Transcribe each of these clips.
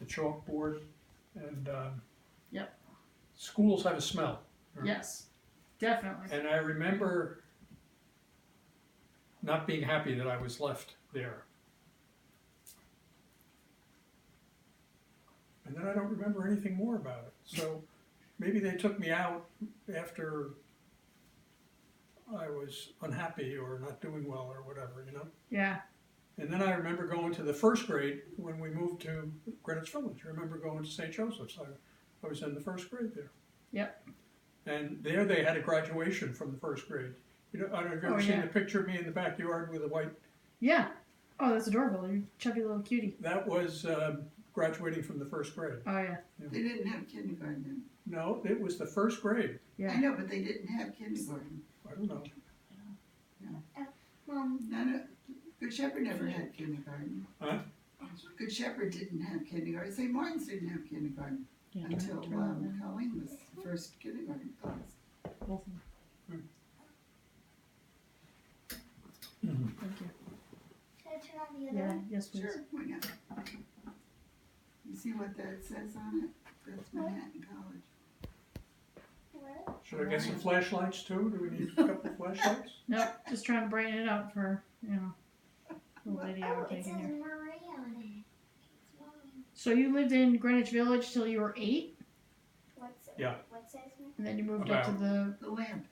the chalkboard, and Yep. schools have a smell. Right? Yes, definitely. And I remember not being happy that I was left there. And then I don't remember anything more about it. So maybe they took me out after I was unhappy or not doing well or whatever, you know? Yeah. And then I remember going to the first grade when we moved to Greenwich Village. I remember going to St. Joseph's. I was in the first grade there. Yep. And there they had a graduation from the first grade. You know, I don't know if you've ever seen the picture of me in the backyard with a white. Yeah. Oh, that's adorable. You chubby little cutie. That was graduating from the first grade. Oh yeah. They didn't have kindergarten then. No, it was the first grade. Yeah. I know, but they didn't have kindergarten. I don't know. None of, Good Shepherd never had kindergarten. Huh? Good Shepherd didn't have kindergarten. St. Martin's didn't have kindergarten Yeah. until turn it down. Colleen was the first kindergarten class. Both of them. Thank you. Should I turn on the other Yeah. one? Yes, please. Sure, why not? You see what that says on it? That's Manhattan College. What? Should I get some flashlights too? Do we need a couple of flashlights? Nope. Just trying to brighten it up for the lady I Oh, would it take says in here. Marie on it. It's mine. So you lived in Greenwich Village till you were 8, What's it? Yeah. What says Marie? and then you moved up to the The lamp.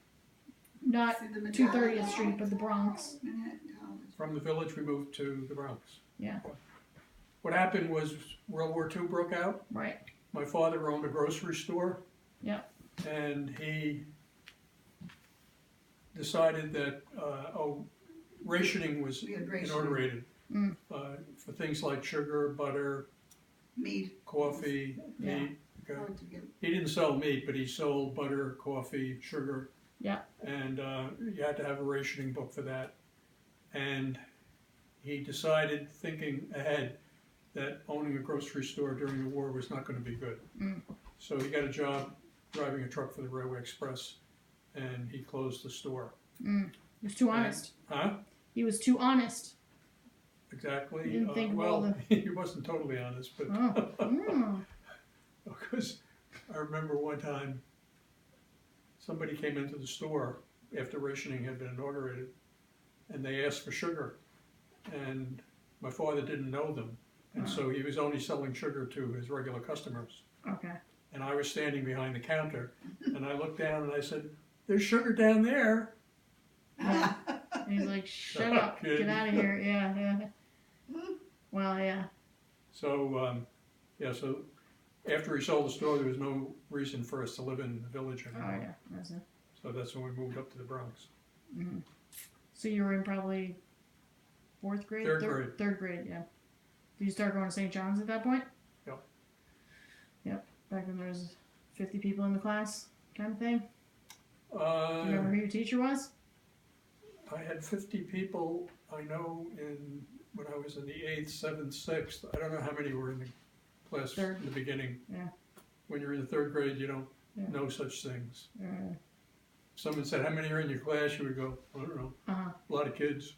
not See the 230th Street, but the Bronx. Manhattan College. From the village, we moved to the Bronx. Yeah. What happened was World War II broke out. Right. My father owned a grocery store. Yeah. And he decided that, rationing was We had rationing. inaugurated. Mm. For things like sugar, butter, Meat. coffee, Yeah. meat. Okay. Hard to get. He didn't sell meat, but he sold butter, coffee, sugar. Yeah. And you had to have a rationing book for that. And he decided, thinking ahead, that owning a grocery store during the war was not going to be good. Mm. So he got a job driving a truck for the Railway Express, and he closed the store. He was too honest. Huh? He was too honest. Exactly. He didn't think of all well, he wasn't totally honest, but Oh. Mm. because I remember one time somebody came into the store after rationing had been inaugurated, and they asked for sugar, and my father didn't know them, and so he was only selling sugar to his regular customers. Okay. And I was standing behind the counter, and I looked down and I said, "There's sugar down there." Yeah. And he's like, shut Shut up, up. kid. Get out of here. Yeah, yeah. Well, yeah. So, so after he sold the store, there was no reason for us to live in the village Oh, anymore. yeah. That's it. So that's when we moved up to the Bronx. Mm-hmm. So you were in probably 4th grade? Third grade. Third grade, yeah. Did you start going to St. John's at that point? Yep. Yep. Back when there was 50 people in the class kind of thing? Do you Uh, remember who your teacher was? I had 50 people, I know, when I was in the 8th, 7th, 6th. I don't know how many were in the class Third. in the beginning. Yeah. When you're in the 3rd grade, you don't Yeah. know such things. Uh Someone said, "How many are in your class?" You would go, "I don't know, huh. a lot of kids."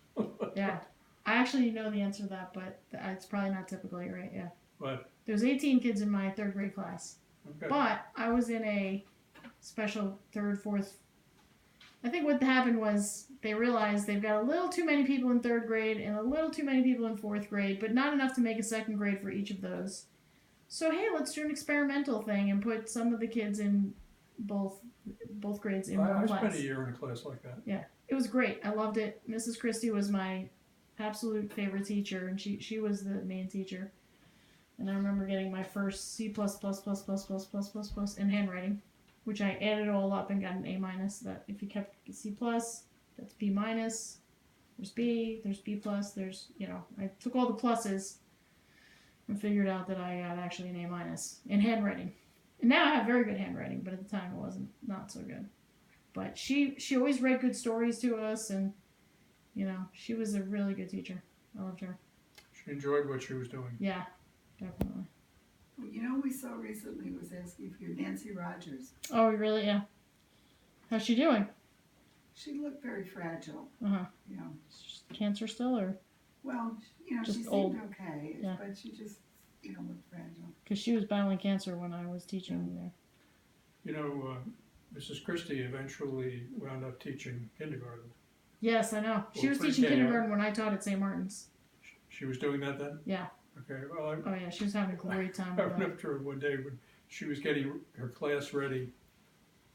Yeah. I actually know the answer to that, but it's probably not typically right. Yeah. But, There was 18 kids in my 3rd grade class. okay. But I was in a special 3rd, 4th. I think what happened was they realized they've got a little too many people in 3rd grade and a little too many people in 4th grade, but not enough to make a 2nd grade for each of those. So hey, let's do an experimental thing and put some of the kids in both grades in I one spent class. a year in a class like that. Yeah, it was great. I loved it. Mrs. Christie was my absolute favorite teacher, and she was the main teacher. And I remember getting my first C++ in handwriting, which I added all up and got an A minus. That if you kept C+, that's B minus. There's B, there's B plus, there's, I took all the pluses and figured out that I got actually an A minus in handwriting. And now I have very good handwriting, but at the time it wasn't not so good. But she always read good stories to us, and she was a really good teacher. I loved her. She enjoyed what she was doing. Yeah, definitely. You know, we saw recently was asking for you, Nancy Rogers. Oh, really? Yeah. How's she doing? She looked very fragile. Uh-huh. You know, Cancer still, or? well, Just she seemed old. okay, Yeah. but she just, looked fragile. because she was battling cancer when I was teaching there. You know, Mrs. Christie eventually wound up teaching kindergarten. Yes, I know. She Well, was pretty teaching gay, kindergarten when I taught at St. Martin's. She was doing that then? Yeah. Okay, well, Oh yeah, she was having a great time I with went that. up to her one day when she was getting her class ready,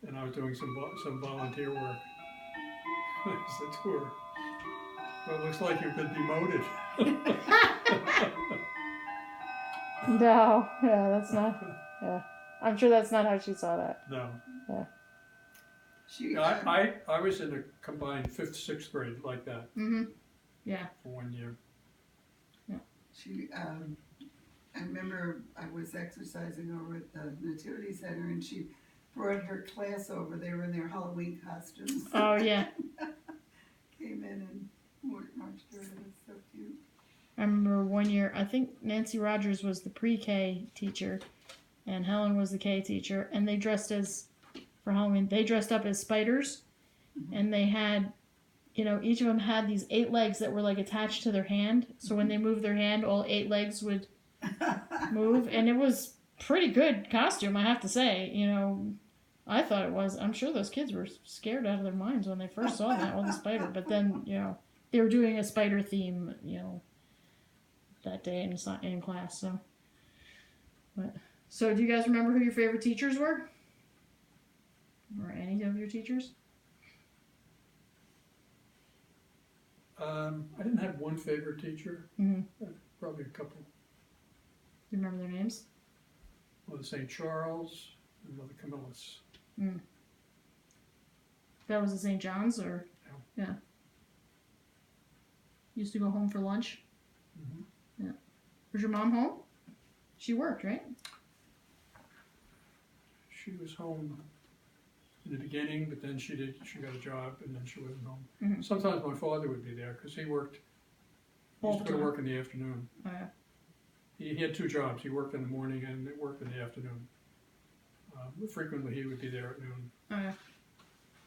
and I was doing some volunteer work. I said to her, "Well, it looks like you've been demoted." No, yeah, that's not. Yeah, I'm sure that's not how she saw that. No, She, I was in a combined 5th, 6th grade like that Mm-hmm. Yeah. for 1 year. I remember I was exercising over at the Nativity Center and she brought her class over. They were in their Halloween costumes. Oh yeah. Came in and marched her. It was so cute. I remember one year. I think Nancy Rogers was the pre-K teacher, and Helen was the K teacher, and they dressed as for Halloween. They dressed up as spiders, and they had, you know, each of them had these 8 legs that were like attached to their hand. So when they moved their hand, all 8 legs would move, and it was pretty good costume, I have to say. You know, I thought it was. I'm sure those kids were scared out of their minds when they first saw that, all the spider. But then, you know, they were doing a spider theme, you know, that day in class. So do you guys remember who your favorite teachers were, or any of your teachers? I didn't have one favorite teacher. Mhm. Probably a couple. Do you remember their names? Mother St. Charles and Mother Camillus. That was at St. John's, or yeah. Used to go home for lunch. Mhm. Yeah. Was your mom home? She worked, right? She was home in the beginning, but then she got a job, and then she wasn't home. Mhm. Sometimes my father would be there because he worked. He All used the to go to time. work in the afternoon. Oh yeah. He had 2 jobs. He worked in the morning and worked in the afternoon. Frequently, he would be there at noon. Oh yeah.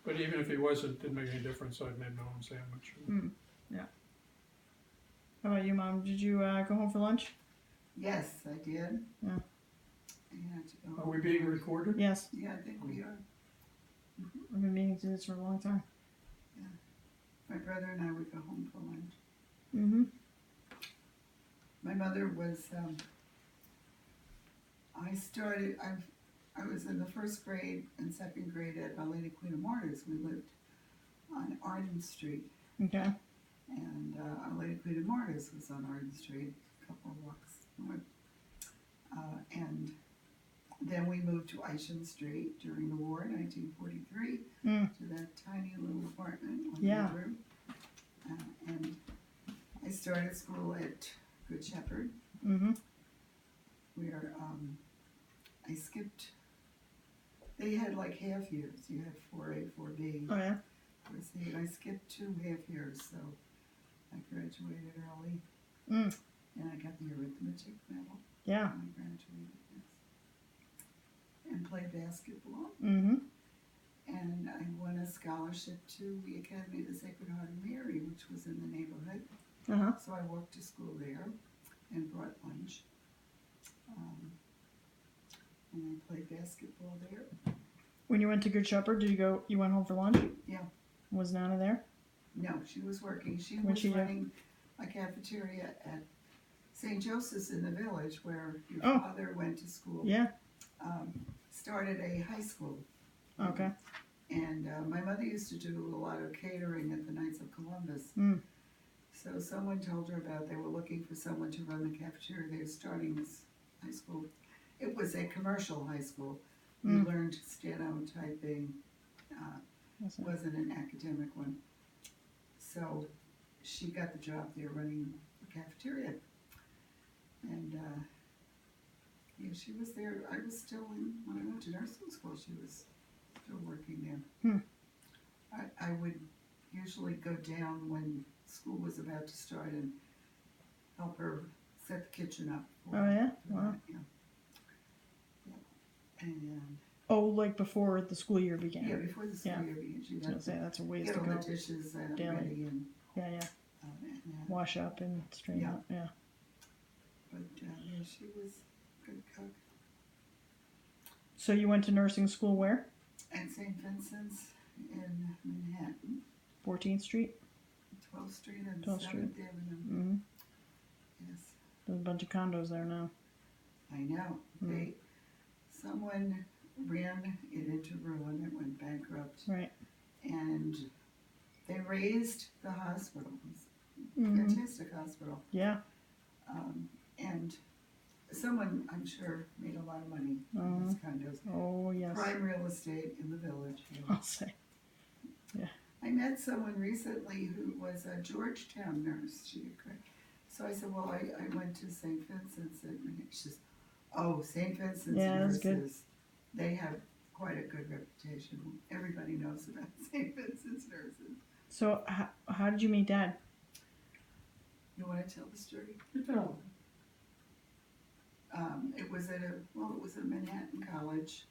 But even if he wasn't, it didn't make any difference. I'd made my own sandwich. How about you, Mom? Did you go home for lunch? Yes, I did. Yeah. I had to go. Are we being recorded? Yes. Yeah, I think we are. I've been meaning to do this for a long time. My brother and I would go home for lunch. Mm-hmm. My mother was, I was in the 1st grade and 2nd grade at Our Lady Queen of Martyrs. We lived on Arden Street, Okay. and Our Lady Queen of Martyrs was on Arden Street, a couple of blocks north. And then we moved to Isham Street during the war in 1943 to that tiny little apartment, 1 Yeah. bedroom. And I started school at Good Shepherd, Mm-hmm. where I skipped. They had like half years. You had 4A, 4B, Oh yeah. 4C, and I skipped 2 half years, so I graduated early. Mm. And I got the arithmetic medal Yeah. when I graduated, yes. And played basketball. Mm-hmm. And I won a scholarship to the Academy of the Sacred Heart of Mary, which was in the neighborhood. Uh-huh. So I walked to school there and brought lunch. And I played basketball there. When you went to Good Shepherd, you went home for lunch? Yeah. Was Nana there? No, she was working. She What'd was she do? running a cafeteria at St. Joseph's in the village where your Oh. father went to school. Yeah. Started a high school. Okay. And my mother used to do a lot of catering at the Knights of Columbus. Mm. So someone told her about they were looking for someone to run the cafeteria. They were starting this high school. It was a commercial high school. You learned stenotyping. That's It wasn't an academic one. So she got the job there running the cafeteria. And yeah, she was there. I was still in, when I went to nursing school, she was still working there. I would usually go down when school was about to start and help her set the kitchen up. Oh yeah? Wow. Yeah. And Oh, like before the school year began. yeah, before the school Yeah. year began, she I was had gonna say that's a ways get to all go. the dishes daily. ready and Yeah. and Wash up and straighten Yeah. up. Yeah. but yeah, she was good cook. So you went to nursing school where? At St. Vincent's in Manhattan, 14th Street? 12th Street and 12th 7th Street. Avenue. Mm-hmm. Yes, There's a bunch of condos there now. I know. Someone ran it into ruin. It went bankrupt. Right. And they raised the hospital. It was a Mm-hmm. fantastic hospital. Yeah. And someone, I'm sure, made a lot of money on these condos. Oh, yes. Prime real estate in the village. You know. I'll say. I met someone recently who was a Georgetown nurse. So I said, well, I went to St. Vincent's. And she says, oh, St. Vincent's Yeah, that's nurses, good. they have quite a good reputation. Everybody knows about St. Vincent's nurses. So how did you meet Dad? You want to tell the story? You tell It was at a Manhattan college.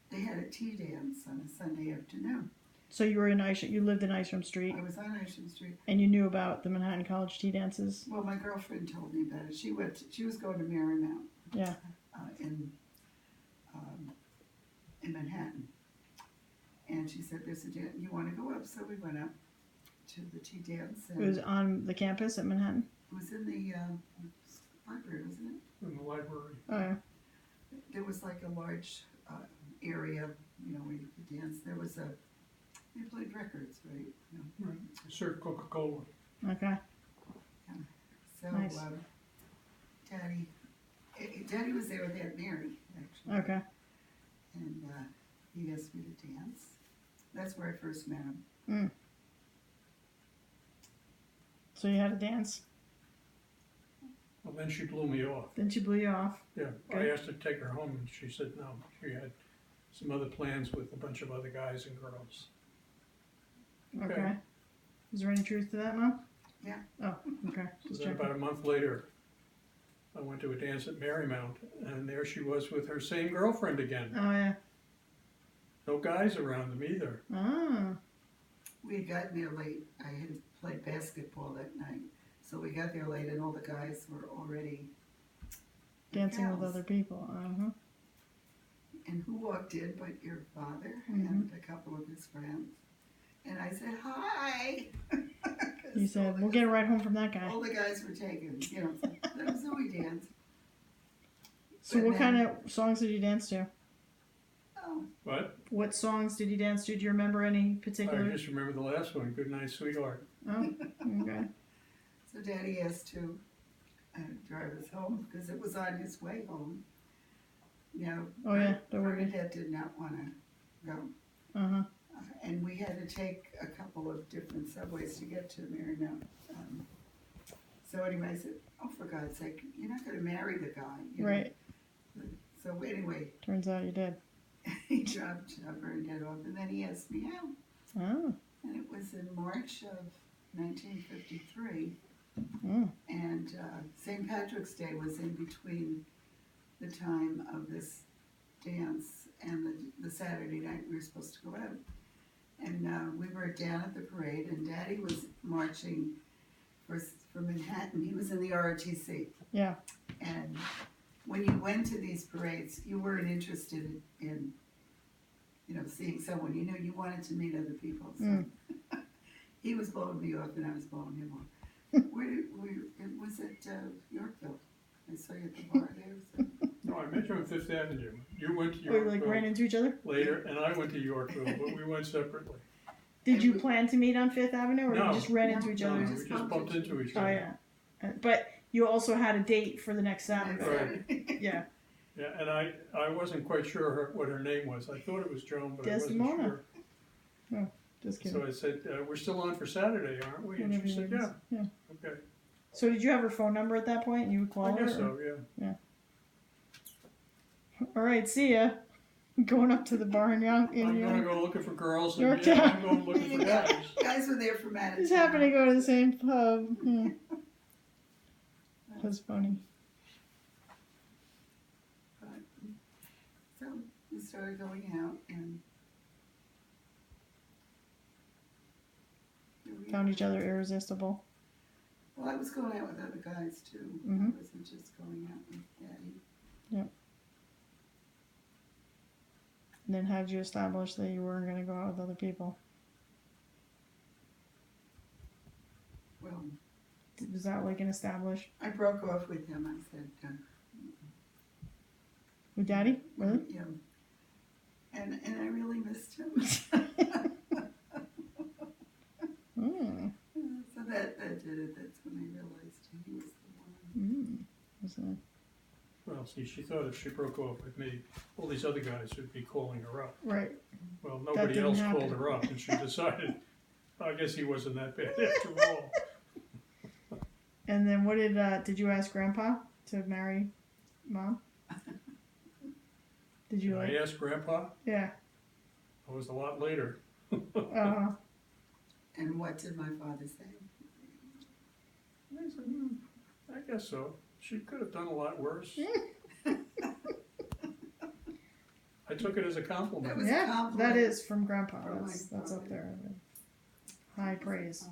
They had a tea dance on a Sunday afternoon. So you were in you lived in Isham Street, I was on Isham Street. and you knew about the Manhattan College tea dances. Well, my girlfriend told me about it. She was going to Marymount. Yeah. In Manhattan, and she said, "There's a dance. You want to go up?" So we went up to the tea dance, and It was on the campus at Manhattan. it was in the library, wasn't it? in the library. Oh yeah. There was like a large area, where you could dance. They played records, right? Right. They served Coca-Cola. Okay. So, Nice. Daddy was there with Aunt Mary, actually. Okay. And he asked me to dance. That's where I first met him. So you had a dance. Well, then she blew me off. Then she blew you off. Yeah, I Good. asked her to take her home, and she said no. She had some other plans with a bunch of other guys and girls. Okay. Is there any truth to that, Mom? Yeah. Oh, okay. So Just then checking. about a month later, I went to a dance at Marymount, and there she was with her same girlfriend again. Oh yeah. No guys around them either. Ah. We had gotten there late. I had played basketball that night. So we got there late and all the guys were already Dancing with gals. other people. Uh-huh. And who walked in but your father Mm-hmm. and a couple of his friends. And I said, hi. 'Cause You all said, the we'll get a ride home from that guy. All the guys were taken, That was who we danced. So but what kind of songs did you dance to? Oh, But What songs did you dance to? Do you remember any I particular? just remember the last one, Good Night, Sweetheart. Oh, okay. so Daddy asked to drive us home because it was on his way home. Oh yeah, don't worry. Bernadette did not want to go. Uh-huh. And we had to take a couple of different subways to get to Marymount. So anyway, I said, oh, for God's sake, you're not going to marry the guy. Right. So anyway, Turns out you did. he dropped Bernadette off, and then he asked me out. Oh. And it was in March of 1953. Mm. And St. Patrick's Day was in between the time of this dance and the Saturday night we were supposed to go out. And we were down at the parade, and Daddy was marching for Manhattan. He was in the ROTC. Yeah. And when you went to these parades, you weren't interested in seeing someone. You wanted to meet other people. So he was blowing me off, and I was blowing him off. It was at Yorkville. I saw you at the bar there. So. No, I met you on Fifth Avenue. You went to Oh, you like Yorkville ran into each other? later, and I went to Yorkville, but we went separately. Did you plan to meet on Fifth Avenue, or No. you just ran No, into each no, other? We we just just bumped into each Oh other. yeah. But you also had a date for the next Saturday. Right. Yeah. Yeah, and I wasn't quite sure what her name was. I thought it was Joan, but I wasn't Desdemona. sure. Just kidding. So I said, we're still on for Saturday, aren't we? And Whatever she your said, name is. yeah. Yeah. Okay. So did you have her phone number at that point? And you would call I her? guess or- so, yeah. All right. See ya. Going up to the bar in I'm going to Young. go looking for girls, and Yorktown. yeah, I'm going looking for guys. Guys were there from out of Just town. happened to go to the same pub. Yeah. That's funny. So we started going out, and here we Found are. each other irresistible. Well, I was going out with other guys too. Mhm. I wasn't just going out with Daddy. Yep. And then how'd you establish that you weren't going to go out with other people? Well, Was that like an established I broke off with him. I said, with Daddy? Really? Yeah. And I really missed him. Mm. So that did it. That's when I realized he was the one. Mm. Was that- Well, see, she thought if she broke off with me, all these other guys would be calling her up. Right. Well, nobody didn't else happen. called her up, and she decided, I guess he wasn't that bad after all. And then what did you ask Grandpa to marry Mom? Did you And like? I asked Grandpa, Yeah. it was a lot later. And what did my father say? I said, I guess so. She could have done a lot worse. I took it as a compliment. That was a Yeah, compliment. that is from Grandpa. From my That's up father. there. High praise.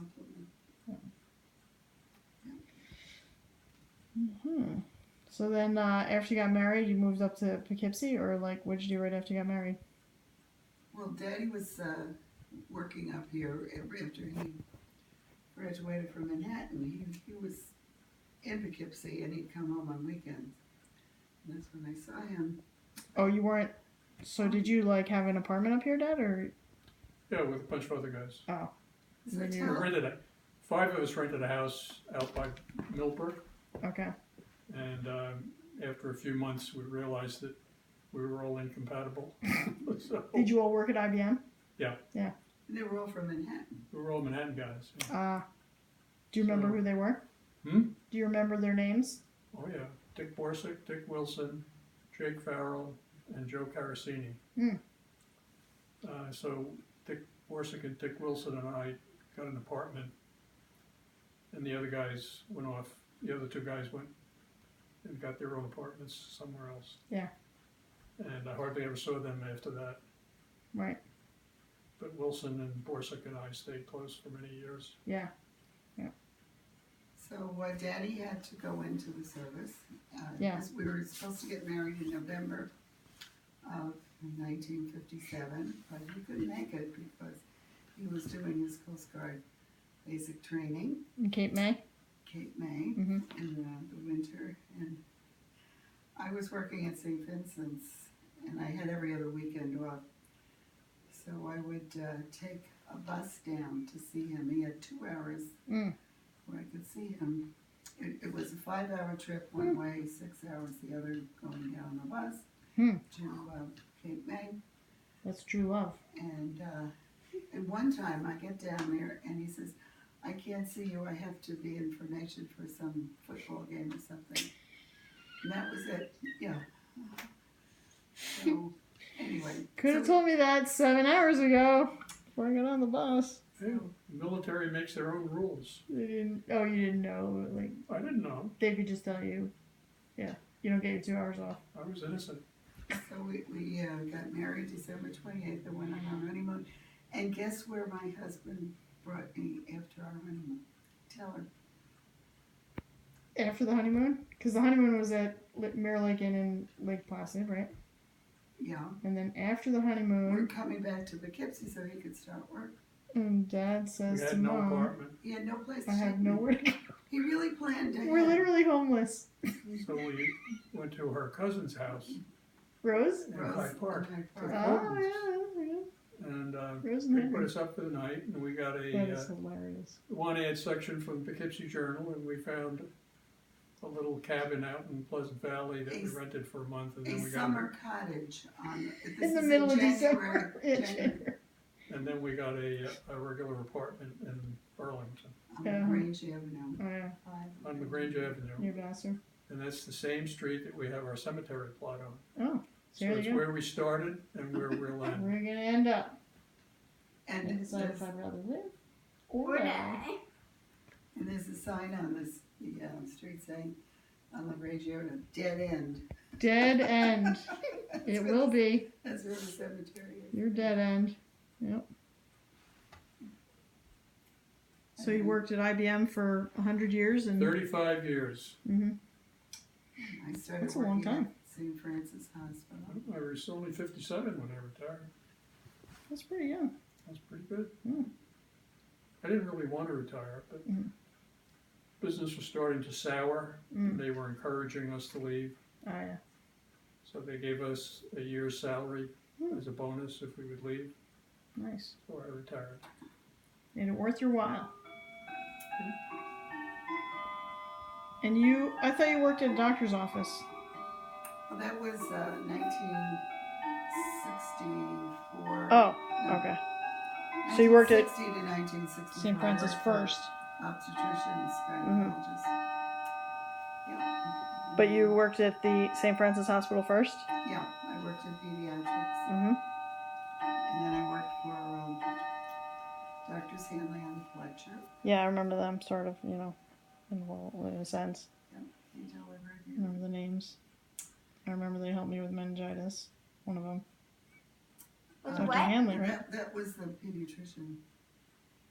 Hmm. So then, after you got married, you moved up to Poughkeepsie, or like, what'd you do right after you got married? Well, Daddy was working up here after he graduated from Manhattan. He was in Poughkeepsie, and he'd come home on weekends. And that's when I saw him. Oh, you weren't. So did you like have an apartment up here, Dad, or? Yeah, with a bunch of other guys. Oh. So Then We you- tell- rented it. 5 of us rented a house out by Millbrook, Okay. and after a few months, we realized that we were all incompatible. So Did you all work at IBM? They were all from Manhattan. we were all Manhattan guys. Do you remember So- who they were? Hmm? Do you remember their names? Oh yeah, Dick Borsick, Dick Wilson, Jake Farrell, and Joe Carasini. Hmm. So Dick Borsick and Dick Wilson and I got an apartment, and the other guys went off. The other 2 guys went and got their own apartments somewhere else. Yeah. And I hardly ever saw them after that. Right. But Wilson and Borsick and I stayed close for many years. Yeah. So Daddy had to go into the service. Yeah. We were supposed to get married in November of 1957, but he couldn't make it because he was doing his Coast Guard basic training, And Cape May? Cape May, Mhm. in the winter. And I was working at St. Vincent's, and I had every other weekend off. So I would take a bus down to see him. He had 2 hours Mm. where I could see him. It was a 5-hour trip one way, 6 hours the other, going down the bus Hmm. to Cape May. That's true love. And one time I get down there and he says, I can't see you, I have to be in formation for some football game or something. And that was it, yeah. So, anyway. Could have so- told me that 7 hours ago before I got on the bus. Yeah, the military makes their own rules. They didn't. Oh, you didn't know. Like I didn't know. they could just tell you. Yeah, you don't get your 2 hours off. I was innocent. So we got married December 28th and went on our honeymoon. And guess where my husband brought me after our honeymoon? Tell her. After the honeymoon, because the honeymoon was at Mirror Lake Inn in Lake Placid, right? Yeah. And then after the We're honeymoon, coming back to Poughkeepsie so he could start work. and Dad We says to had no Mom, apartment, He had no place to "I have take me. nowhere to go. He really planned ahead. We're literally homeless." so we went to her cousin's house Rose. in Rose Hyde Park. in Hyde to Park. Oh yeah, And Rose and they put Henry. us up for the night, and we got That a is hilarious. one-ad section from the Poughkeepsie Journal, and we found a little cabin out in Pleasant Valley that we A- rented for a month, and A then we got summer cottage on this In the is middle of January. December. Yeah, January, January. and then we got a regular apartment in Burlington on Yeah. Grange Avenue. Oh yeah, 5. on LaGrange Avenue, near Vassar. and that's the same street that we have our cemetery plot on. Oh, So there it's you go. where we started and where we'll end. We're gonna end up. And And decide if there's, I'd rather live or Or die. die. and there's a sign on this the street saying on LaGrange Avenue, dead end. Dead end. That's It where will the- be. That's where the cemetery is. You're dead end. Yep. So you worked at IBM for 100 years and 35 years. hmm I started That's a long working time. at St. Francis Hospital. I was only 57 when I retired. That's pretty young. That's pretty good. Mm. I didn't really want to retire, but Mm. business was starting to sour. Mm. They were encouraging us to leave, Oh yeah. so they gave us a year's salary Mm. as a bonus if we would leave. Nice. So I retired. Made it worth your while. And you, I thought you worked at a doctor's office. Well, that was 1964. Oh, No, okay. So you worked at 1960 to 1964. St. Francis I worked for first. Obstetricians, gynecologists. Yeah. But you worked at the St. Francis Hospital first? Yeah, I worked in pediatrics. Mm-hmm. And then I worked for Doctors Hanley and Fletcher. Yeah, I remember them sort of, in a sense. They delivered I remember the names. I remember they helped me with meningitis. One of them. Was Dr. what? Hanley, right? That was the pediatrician.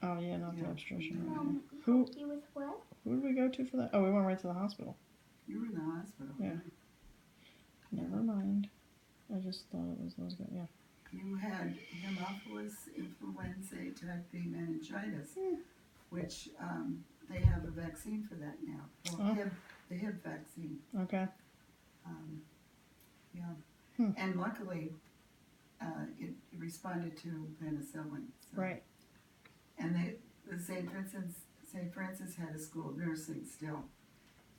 Oh, yeah, not the Yeah. obstetrician. Right? He Who- helped you with what? Who did we go to for that? Oh, we went right to the hospital. You were in the hospital. Yeah. Never mind. I just thought it was those guys. Yeah. You had Haemophilus influenzae type B meningitis, Hmm. which they have a vaccine for that now. Oh. The Hib vaccine. Okay. Yeah. Hmm. And luckily, it responded to penicillin. So. Right. And the St. Francis had a school of nursing still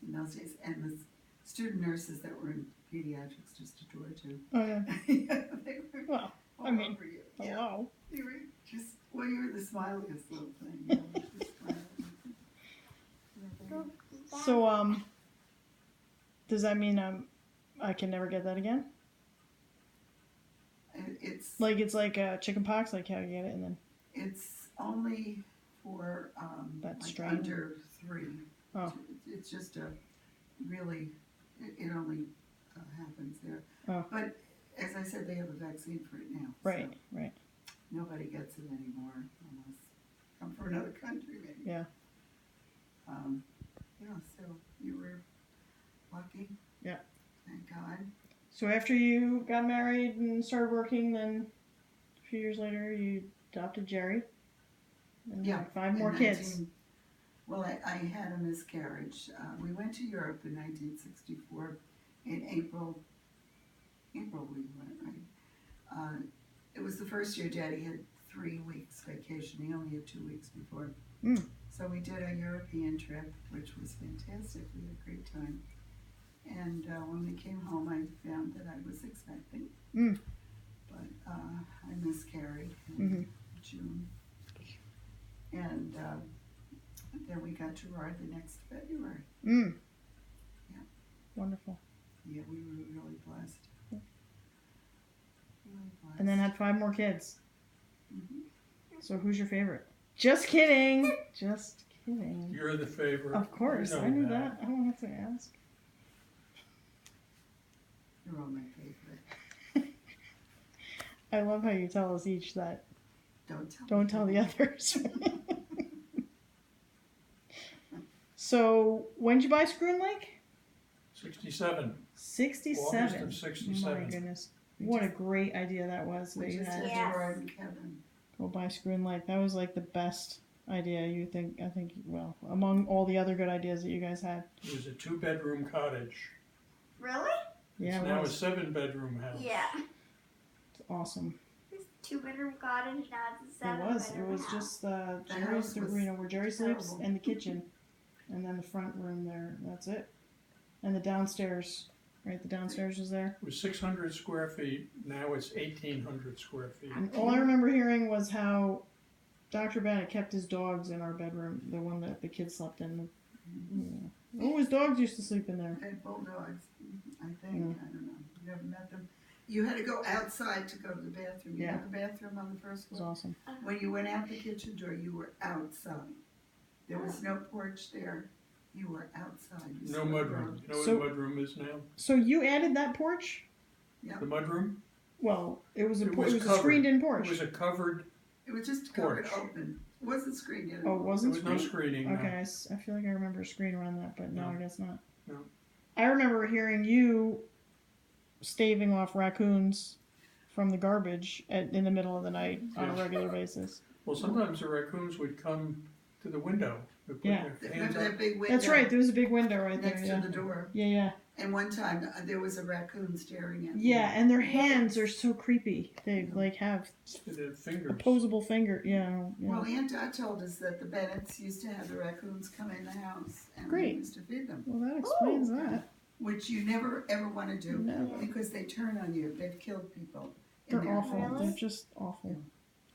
in those days, and the student nurses that were in pediatrics just adored you. Oh, yeah. They were Well, all I mean, over you. Yeah. hello. You were just, well, you were the smiliest little thing. You know, just smiling. So, does that mean I can never get that again? It's Like it's like chicken pox, like how you get it, and then it's only for That like strain? under 3. Oh. It's just a really it only happens there. Oh. But as I said, they have a vaccine for it now. right, So right, nobody gets it anymore unless come from another country maybe. yeah. Yeah. So you were lucky. Yeah. Thank God. So after you got married and started working, then a few years later you adopted Jerry. And Yeah, had 5 in more kids. Well, I had a miscarriage. We went to Europe in 1964. In April we went, right? It was the first year Daddy had 3 weeks vacation. He only had 2 weeks before. Mm. So we did a European trip, which was fantastic. We had a great time. And when we came home, I found that I was expecting. Mm. But I miscarried in Mhm. June. And then we got Gerard the next February. Mm. Yeah. Wonderful. Yeah, we were really blessed. Really blessed. And then had 5 more kids. Mhm. So who's your favorite? Just kidding. Just kidding. You're the favorite. Of course, You know I knew that. I don't have to ask. You're all my favorite. I love how you tell us each that. Don't Don't tell the others. So, when did you buy Screw Lake? 67. 67. August of 67. My goodness. What a great idea that was that We you just had. had Yes. Gerard and Kevin. Go buy Screw Lake. That was like the best idea I think, well, among all the other good ideas that you guys had. It was a 2-bedroom cottage. Really? Yeah, It's it now was. a 7-bedroom house. Yeah. It's awesome. It's 2-bedroom cottage, now it's a It 7-bedroom was. It was house. just house Jerry's, was where Jerry sleeps, terrible. and the kitchen, and then the front room there. That's it. And the downstairs, right? The downstairs was there. It was 600 square feet. Now it's 1,800 square feet. And all I remember hearing was how Dr. Bennett kept his dogs in our bedroom, the one that the kids slept in. Oh, his dogs used to sleep in there. They had bulldogs, I think. Yeah. I don't know. You never met them. You had to go outside to go to the bathroom. You Yeah. had the bathroom on the first It was floor. awesome. When you went out the kitchen door, you were outside. There was no porch there. You were outside. You No saw the mudroom. road. You know So- what a mudroom is now? So you added that porch? Yeah. The mudroom? Well, it was a It was a covered. screened-in It porch. was a covered. It was just covered Porch. open. It wasn't screened in. Oh, it There wasn't was no screened? screening. no. Okay, I feel like I remember a screen around that, but no, No. I guess not. No. I remember hearing you staving off raccoons from the garbage in the middle of the night on a Yeah. regular basis. Well, sometimes the raccoons would come to the window. They'd put Yeah. their hands Remember up. that big window? That's right. There was a big window right there. Next Yeah. to the door. Yeah, yeah, And one time there was a raccoon staring at me. yeah. And their hands are so creepy. They like have Their fingers. opposable finger. Yeah, yeah. Well, Aunt Dot told us that the Bennetts used to have the raccoons come in the house and Great. they used to feed them, Well, that explains that. which you never ever want to do No. because they turn on you. They've killed people. They're in there. awful. Really? They're just awful.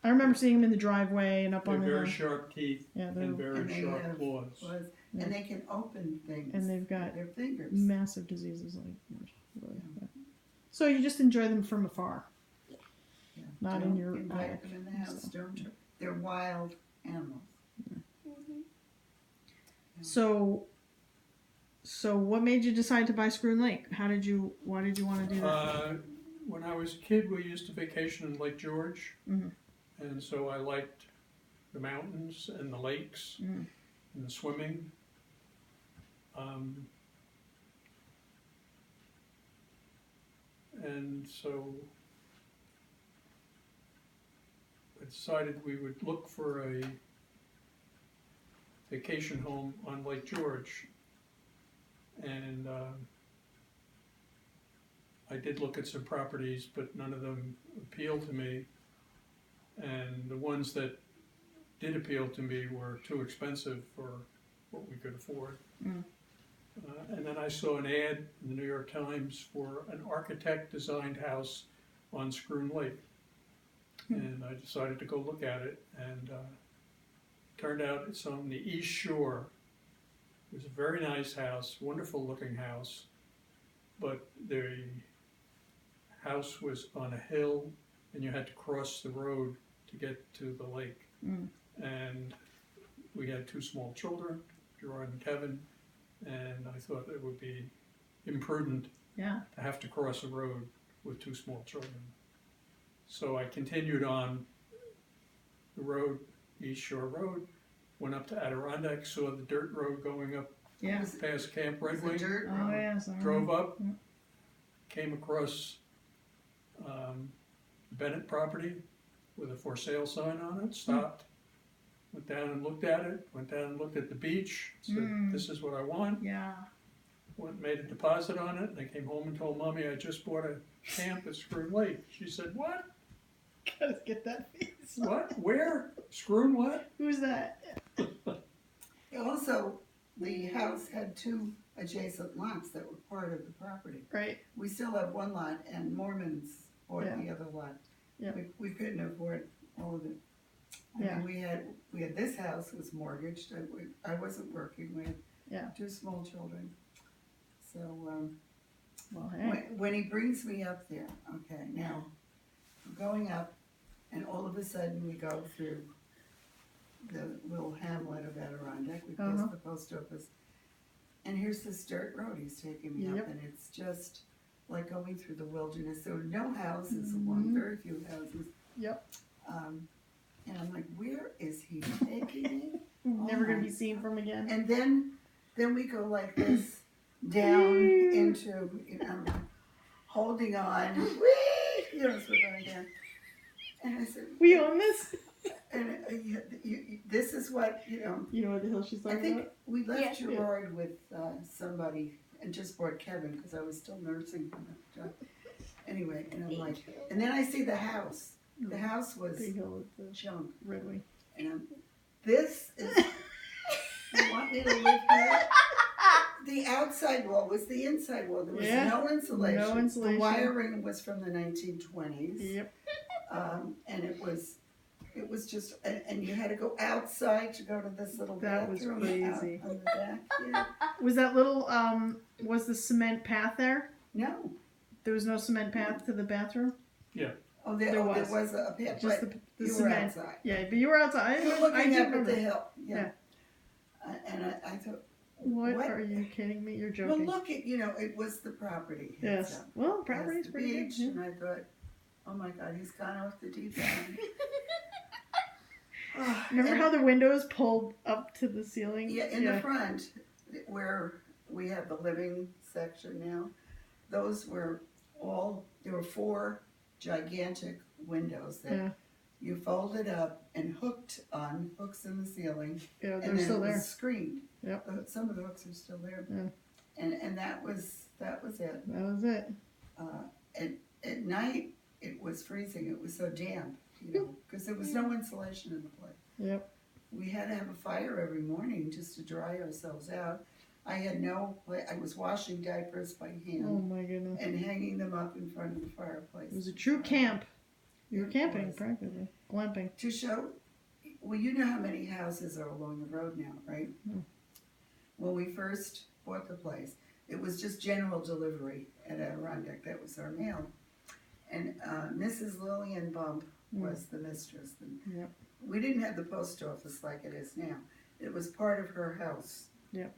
I remember seeing them in the driveway and up They're on the very hill. sharp teeth Yeah, they're and very And they sharp have claws. was- Yeah. And they can open things. and they've got with their fingers. massive diseases like really. Yeah. So you just enjoy them from afar. Yeah. Not Don't in your invite attic them in the and house. stuff. Don't. They're wild animals. So what made you decide to buy Scroon Lake? Why did you want to do that? When I was a kid, we used to vacation in Lake George, Mhm. and so I liked the mountains and the lakes Mhm. and the swimming. And so I decided we would look for a vacation home on Lake George. And I did look at some properties, but none of them appealed to me. And the ones that did appeal to me were too expensive for what we could afford. Mm. And then I saw an ad in the New York Times for an architect-designed house on Scroon Lake. And I decided to go look at it, and turned out it's on the East Shore. It was a very nice house, wonderful looking house, but the house was on a hill and you had to cross the road to get to the lake. Mm. And we had two small children, Gerard and Kevin, and I thought it would be imprudent Yeah. to have to cross a road with two small children. So I continued on the road, East Shore Road, went up to Adirondack, saw the dirt road going up Yeah. past Camp It was Red a Wing, dirt Oh road. yeah. So drove up, Yeah. came across Bennett property with a for sale sign on it, stopped, went down and looked at it, went down and looked at the beach, said, Mm. this is what I want, Yeah. went and made a deposit on it, and I came home and told Mommy I just bought a camp at Scroon Lake. She said, what? Gotta get that face. What? Where? Scroon what? Who's that? Also, the house had two adjacent lots that were part of the property. Right. We still have one lot, and Mormons bought Yeah. the other lot. Yeah. We couldn't afford all of it. I Yeah. mean, we had this house was mortgaged. I wasn't working. We had Yeah. two small children. So Well, hey. when he brings me up there, okay, now I'm going up, and all of a sudden we go through the little hamlet of Adirondack. We pass Uh-huh. the post office, and here's this dirt road he's taking me Yep. up, and it's just like going through the wilderness. There were no houses Mhm. along, very few houses. Yep. And I'm like, where is he taking me? Never gonna my be seen from again. And then we go like this down into, holding on. Whee! As we're going down. And I said, We own this. and this is what, You know what the hell she's I talking think about? we left Yeah. Gerard with somebody and just brought Kevin because I was still nursing him at the time. Anyway, and I'm like, and then I see the house. The house was Big Hill with the junk. Red Wing. And this is, you want me to live here? The outside wall was the inside wall. There was Yeah. no insulation. No insulation. The wiring was from the 1920s. Yep. And it was just, and you had to go outside to go to this little That was bathroom crazy. out on the back. Yeah. Was that little was the cement path there? No. There was no cement path to the bathroom? Oh, there There was was. a pit, Just but the you were cement. outside. Yeah, but you were outside. You were I looking do up at remember. the hill. Yeah. Yeah. And I thought, What, What? are you kidding me? You're well, joking. look at, it was the property. Yes. itself. Well, Yes, property's the pretty beach, good. and I thought, oh my God, he's gone off the deep end. Remember And- how the windows pulled up to the ceiling? Yeah, in the front, where we have the living section now, those were there were 4 gigantic windows that Yeah. you folded up and hooked on hooks in the ceiling, Yeah, and they're then still it was there. screened. Yep. Some of the hooks are still there. Yeah. And that was it. That was it. At night, it was freezing. It was so damp, you know, because there was no insulation in the place. Yep. We had to have a fire every morning just to dry ourselves out. I was washing diapers by hand Oh my goodness. and hanging them up in front of the fireplace. It was a true camp. You were It camping was. practically. Glamping. To show, well, you know how many houses are along the road now, right? Hmm. When we first bought the place, it was just general delivery at Adirondack. That was our mail. And Mrs. Lillian Bump was the mistress. And Yep. we didn't have the post office like it is now. It was part of her house. Yep.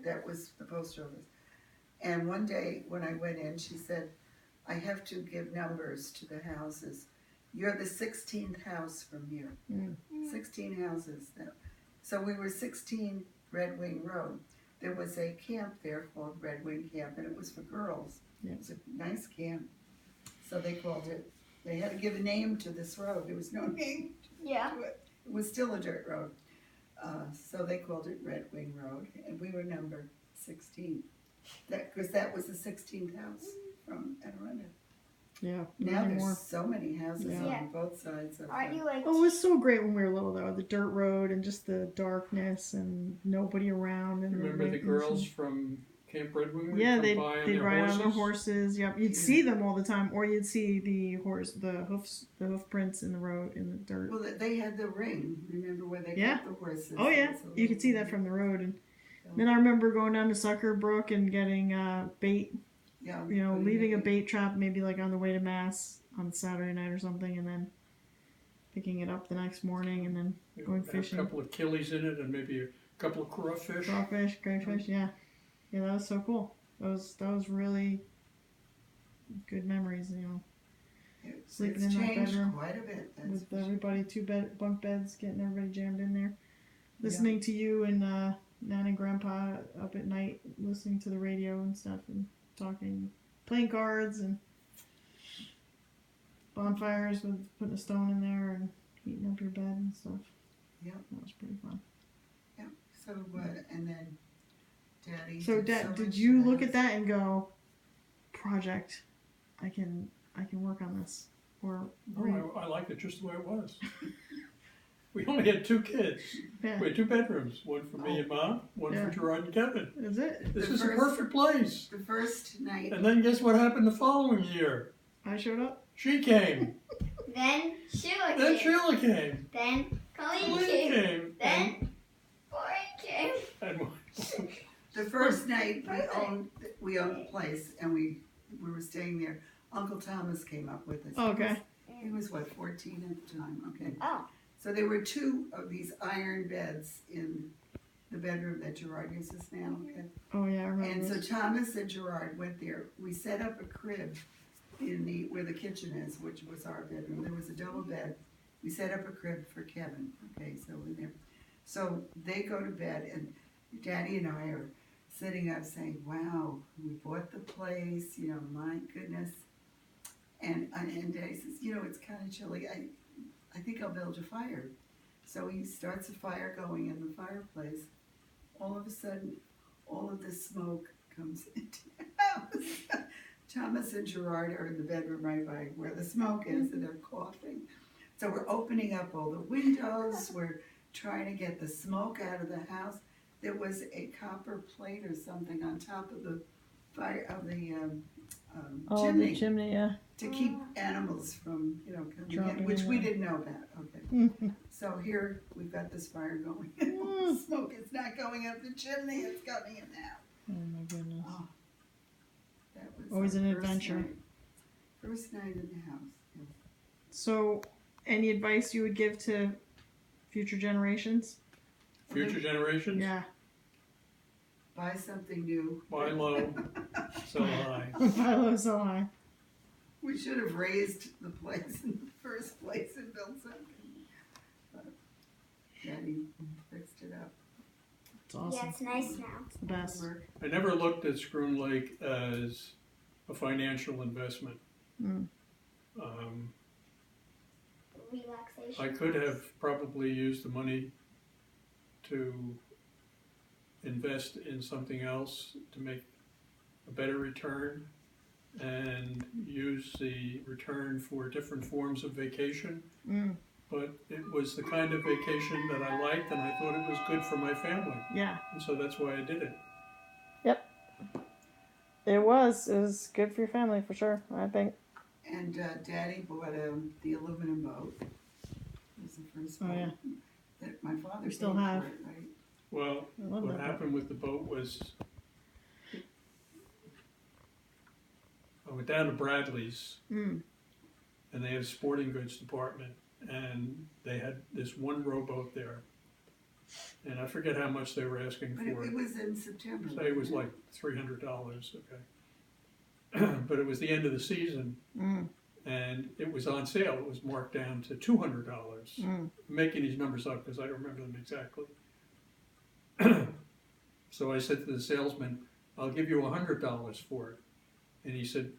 That was the post office. And one day when I went in, she said, I have to give numbers to the houses. You're the 16th house from here. Mm. 16 houses. So we were 16 Red Wing Road. There was a camp there called Red Wing Camp, and it was for girls. Yeah. It was a nice camp. So they called it, they had to give a name to this road. There was no name Yeah. to it. It was still a dirt road. So they called it Red Wing Road, and we were number 16. Because that was the 16th house from Adirondack. Yeah. Now Not there's anymore. so many houses Yeah. on both sides of Aren't you like? Oh, it was so great when we were little though. The dirt road and just the darkness and nobody around. And Remember the winters girls and- from Camp Redwood? would Yeah, come they'd by on they'd their ride on their horses? horses. Yep, you'd see them all the time, or you'd see the hoof prints in the road in the dirt. Well, they had the ring. Remember where they Yeah. kept the horses? Oh yeah, There was a you could see little that from the road. And Yeah. then I remember going down to Sucker Brook and getting bait. Yeah, You know, putting leaving a it- bait trap maybe like on the way to mass on Saturday night or something, and then picking it up the next morning, and then It going would have fishing. A couple of killies in it and maybe a couple of crawfish. crawfish, crayfish. Yeah, yeah, that was so cool. That was really good memories. You know, sleeping it's in that changed bedroom quite a bit. That's with for sure. everybody bunk beds, getting everybody jammed in there, listening to you and Nan and Grandpa up at night, listening to the radio and stuff, and talking, playing cards and bonfires with putting a stone in there and heating up your bed and stuff. Yep. That was pretty fun. So and then Daddy. So, did Dad, so did much you for look us. at that and go, project? I can work on this, or were you- Oh, I liked it just the way it was. We only had 2 kids. yeah, We had 2 bedrooms, one for me and Mom, one Yeah. for Gerard and Kevin. is it? This The is a first- perfect place. The first night. And then guess what happened the following year? I showed up. She came. Then Sheila Then came. Sheila came. Then Colleen Lynn came. came. Then Boy came. And The first night Perfect. we owned the place, and we were staying there. Uncle Thomas came up with us. Okay. He was what, 14 at the time? Okay. Oh. So there were 2 of these iron beds in the bedroom that Gerard uses now. Okay. Oh yeah, I remember. And so this. Thomas and Gerard went there. We set up a crib in where the kitchen is, which was our bedroom. There was a double bed. We set up a crib for Kevin. Okay, so we're there. So they go to bed, and Daddy and I are sitting up saying, "Wow, we bought the place. You know, my goodness." And Daddy says, "You know, it's kind of chilly. I think I'll build a fire." So he starts a fire going in the fireplace. All of a sudden, all of this smoke comes into the house. Thomas and Gerard are in the bedroom right by where the smoke is, and they're coughing. So we're opening up all the windows. We're trying to get the smoke out of the house. There was a copper plate or something on top of the fire of the Oh, chimney the chimney, yeah. to keep animals from, coming Dropping in, which in we there. didn't know about. Okay. So here we've got this fire going. Mm. Smoke is not going up the chimney; it's coming in now. Oh my goodness. Oh, that was Always our an first adventure. night. First night in the house. Yes. So, any advice you would give to future generations? future generations, Yeah. Buy something new. buy low, sell high. Buy low, sell high. We should have raised the place in the first place and built something. But Daddy fixed it up. It's awesome. Yeah, it's nice now. It's the best. Work. I never looked at Schroon Lake as a financial investment. Mm. Relaxation. I could have probably used the money to invest in something else to make a better return and use the return for different forms of vacation. Mm. But it was the kind of vacation that I liked, and I thought it was good for my family, Yeah. and so that's why I did it. It was good for your family for sure, I think. And Daddy bought the aluminum boat. It was the first Oh, boat yeah. that my father You still paid for have. it, right? Well, I love what that boat. happened with the boat was I went down to Bradley's, Mm. and they had a sporting goods department, and they had this one rowboat there, and I forget how much they were asking But for it it. was in September. Say it was wasn't like $300, okay. But it was the end of the season, Mm. and it was on sale. It was marked down to $200. Mm. I'm making these numbers up because I don't remember them exactly. So I said to the salesman, "I'll give you $100 for it," and he said,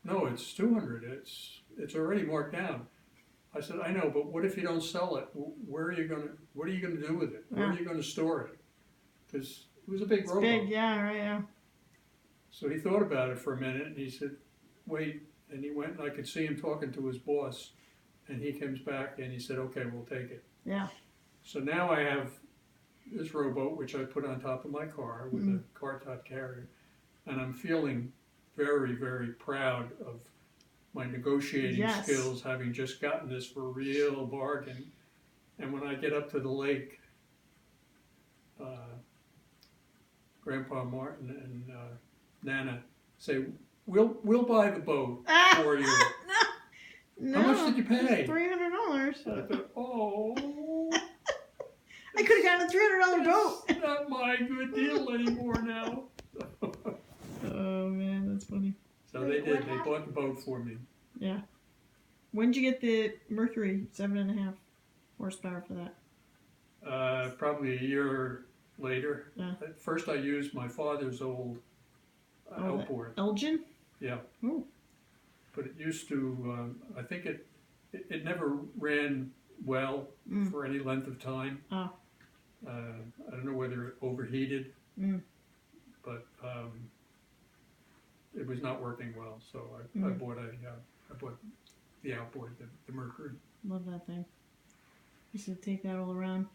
"No, it's 200. It's already marked down." I said, "I know, but what if you don't sell it? Where are you gonna? What are you gonna do with it? Where are you gonna store it?" Because it was a big It's rowboat. big, yeah, right, yeah. So he thought about it for a minute, and he said, "Wait." And he went, and I could see him talking to his boss, and he comes back, and he said, "Okay, we'll take it." Yeah. So now I have this rowboat, which I put on top of my car with a car top carrier, and I'm feeling very, very proud of my negotiating Yes. skills, having just gotten this for a real bargain. And when I get up to the lake, Grandpa Martin and Nana say, "We'll buy the boat for you." No. How much did you pay? $300. I thought, "Oh, I could have gotten a $300 boat. it's not my good deal anymore now." Oh man, that's funny. So they Wait, did. what They bought the boat for me. Yeah. When did you get the Mercury 7.5 horsepower for that? Probably a year later. Yeah. At first, I used my father's old Oh, the- outboard. Elgin? Yeah. Ooh. But it used to. I think it never ran well Mm. for any length of time. Oh. I don't know whether it overheated, Mm. but it was not working well. So I Mm. bought the outboard, the Mercury. Love that thing. Used to take that all around.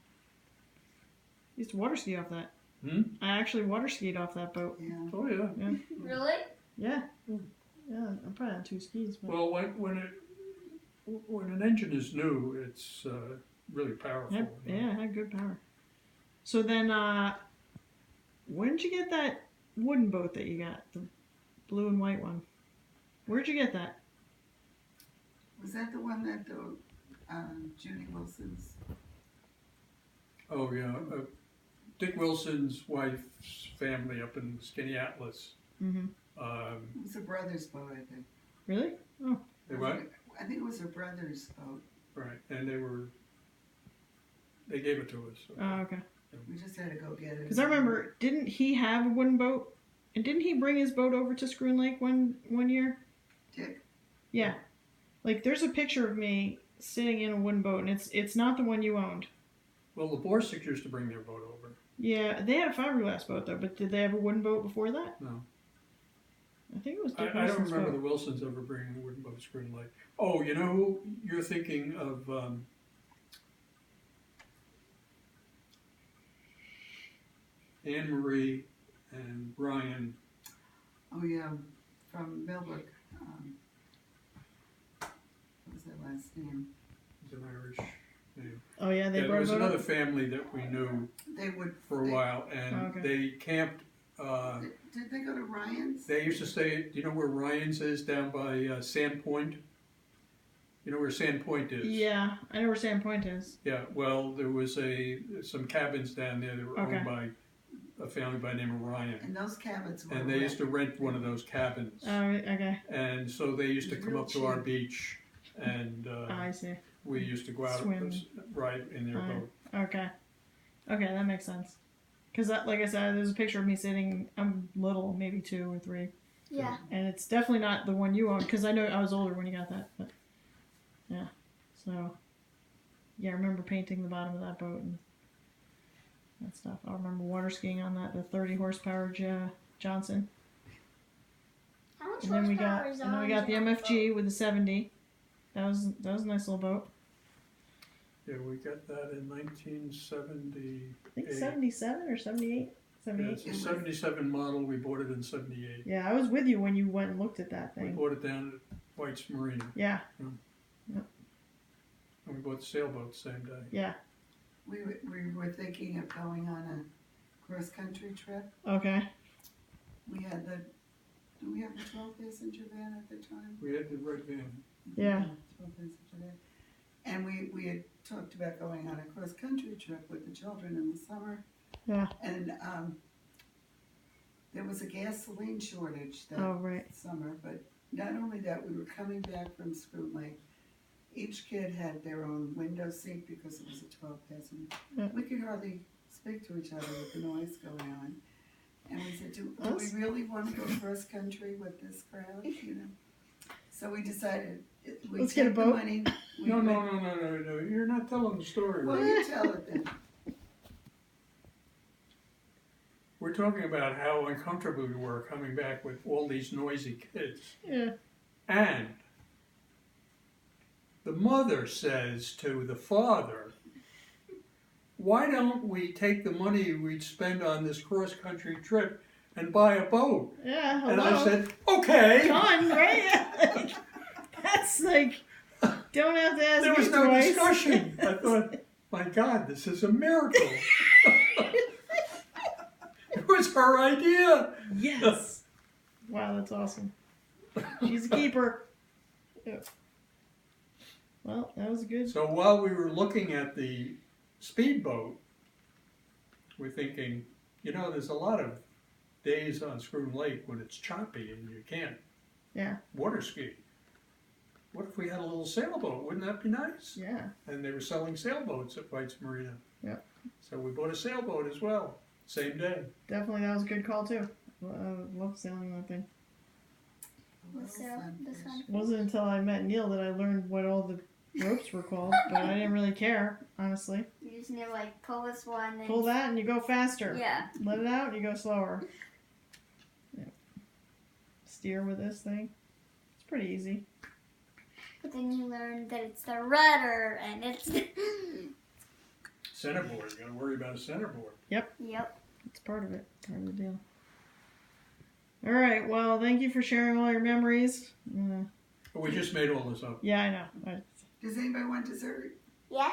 Used to water ski off that. Hmm? I actually water skied off that boat. Yeah. Oh yeah. Really? Yeah. Yeah, I'm probably on 2 skis. But Well, when an engine is new, it's really powerful. yeah, it had good power. So then, when did you get that wooden boat that you got? The blue and white one. Where'd you get that? Was that the one that Judy Wilson's? Oh yeah, Dick Wilson's wife's family up in Skinny Atlas. Mm-hmm. It was her brother's boat, I think. Really? Oh. They what? I think it was her brother's boat. Right, and they gave it to us. So. Oh, okay. We just had to go get it. Because I remember, didn't he have a wooden boat? And didn't he bring his boat over to Scroon Lake one year? Dick. Yeah. Like, there's a picture of me sitting in a wooden boat, and it's not the one you owned. Well, the Borsig used to bring their boat over. Yeah, they had a fiberglass boat though, but did they have a wooden boat before that? No. I think it was Dick I don't Wilson's remember the boat. Wilsons ever bringing a wooden boat to Screen Lake. Oh, you know who you're thinking of? Anne Marie and Brian. Oh yeah, from Millbrook. What was that last name? It's an Irish name. Oh yeah, they Yeah, there brought was a boat another up? family that we knew They would. for a while, and Oh, okay. they camped. Did they go to Ryan's? They used to stay. Do you know where Ryan's is down by Sand Point? You know where Sand Point is? Yeah, I know where Sand Point is. Yeah. Well, there was some cabins down there that were Okay. owned by a family by the name of Ryan, And those cabins were. and they used to rent one of those cabins. Oh, okay. And so they used to It's come real up to our cheap. beach, and I see. we used to go out Swim. ride in their Alright. boat. Okay. Okay, that makes sense. Because, like I said, there's a picture of me sitting, I'm little, maybe 2 or 3, Yeah. and it's definitely not the one you own because I know I was older when you got that. But yeah, so yeah, I remember painting the bottom of that boat and that stuff. I remember water skiing on that, the 30 horsepower Johnson, How much and then we horsepower got is and then we on got the that MFG with the 70. That was a nice little boat. Yeah, we got that in 1970. I think 77 or 78. Yeah, 78. it's a 77 model. We bought it in 78. Yeah, I was with you when you went and looked at that We thing. bought it down at White's Marina. Yeah, And we bought the sailboat the same day. yeah. We were thinking of going on a cross-country trip. Okay. We had do we have the 12-passenger van at the time? We had the red van. Yeah. 12-passenger van. And we had talked about going on a cross-country trip with the children in the summer. Yeah. And there was a gasoline shortage that Oh, right. summer, but not only that, we were coming back from Spoon Lake. Each kid had their own window seat because it was a 12-passenger. Yeah. We could hardly speak to each other with the noise going on. And we said, do Us? we really want to go cross country with this crowd? You know. So we decided we'd Let's get a take the boat. money. No. You're not telling the story. Well, Right? you tell it then. We're talking about how uncomfortable we were coming back with all these noisy kids. Yeah. And the mother says to the father, why don't we take the money we'd spend on this cross-country trip and buy a boat? Yeah. Hello. And I said, okay. Done, right? That's like, don't have to ask There me was no twice. discussion. I thought, my God, this is a miracle. It was her idea. Yes. Wow, that's awesome. She's a keeper. Yeah. Well, that was good. So while we were looking at the speedboat, we're thinking, there's a lot of days on Scroon Lake when it's choppy and you can't water ski. What if we had a little sailboat? Wouldn't that be nice? Yeah. And they were selling sailboats at White's Marina. Yep. So we bought a sailboat as well, same day. Definitely, that was a good call too. I love sailing that thing. This one. It wasn't until I met Neil that I learned what all the ropes were called, but I didn't really care, honestly. You just need to like pull this one and Pull that and you go faster. yeah. Let it out and you go slower. Yeah. Steer with this thing. It's pretty easy. But then you learn that it's the rudder and it's Centerboard, you gotta worry about a centerboard. Yep. It's part of it. Part of the deal. All right. Well, thank you for sharing all your memories. But we just made all this up. Yeah, I know. Does anybody want dessert? Yes.